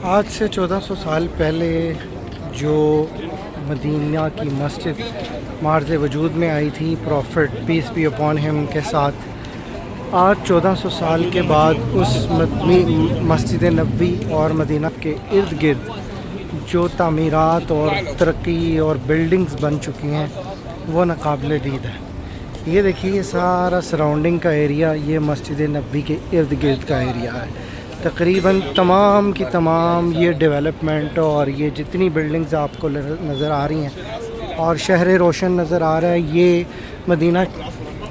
आज से 1400 साल पहले जो मदीना की मस्जिद मार्ज़ वजूद में आई थी prophet peace be upon him के साथ, आज 1400 साल के बाद उस मस्जिद नबवी और मदीना के इर्द गिर्द जो तामीरात और तरक्की और बिल्डिंग्स बन चुकी हैं वो नाकाबिल दीद है। ये देखिए, ये सारा सराउंडिंग का एरिया ये मस्जिद नबवी के इर्द गिर्द का एरिया है। तकरीबन तमाम की तमाम ये डेवलपमेंट और ये जितनी बिल्डिंग्स आपको नज़र आ रही हैं और शहर रोशन नज़र आ रहा है, ये मदीना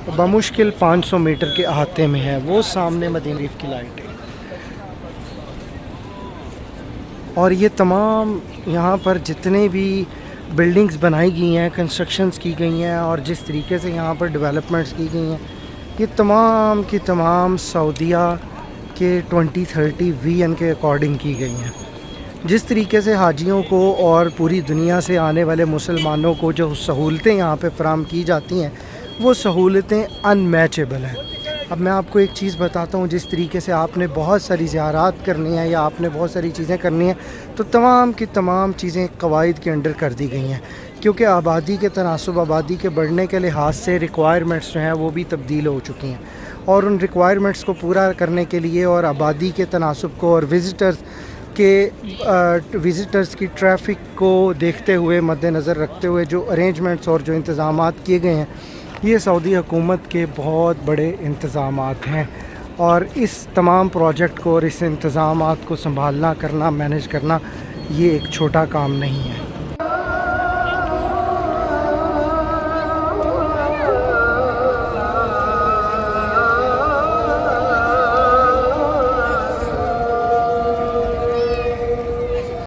बमुश्किल 500 मीटर के अहाते में है। वो सामने मदीना शरीफ की लाइट है और ये तमाम यहाँ पर जितने भी बिल्डिंग्स बनाई गई हैं, कंस्ट्रक्शंस की गई हैं और जिस तरीके से यहाँ पर डेवलपमेंट्स की गई हैं, ये तमाम की तमाम सऊदीया के 2030 विजन के अकॉर्डिंग की गई हैं। जिस तरीके से हाजियों को और पूरी दुनिया से आने वाले मुसलमानों को जो सहूलतें यहाँ पे फराम की जाती हैं, वो सहूलतें अनमैचेबल हैं। अब मैं आपको एक चीज़ बताता हूँ, जिस तरीके से आपने बहुत सारी ज़ियारात करनी है या आपने बहुत सारी चीज़ें करनी हैं, तो तमाम की तमाम चीज़ें कवायद के अंडर कर दी गई हैं, क्योंकि आबादी के तनासुब, आबादी के बढ़ने के लिहाज से रिक्वायरमेंट्स जो हैं वो भी तब्दील हो चुकी हैं और उन रिक्वायरमेंट्स को पूरा करने के लिए और आबादी के तनासुब को और विज़िटर्स की ट्रैफ़िक को देखते हुए, मद्देनज़र रखते हुए जो अरेंजमेंट्स और जो इंतज़ामात किए गए हैं, ये सऊदी हुकूमत के बहुत बड़े इंतज़ामात हैं। और इस तमाम प्रोजेक्ट को और इस इंतज़ामात को संभालना, करना, मैनेज करना, ये एक छोटा काम नहीं है।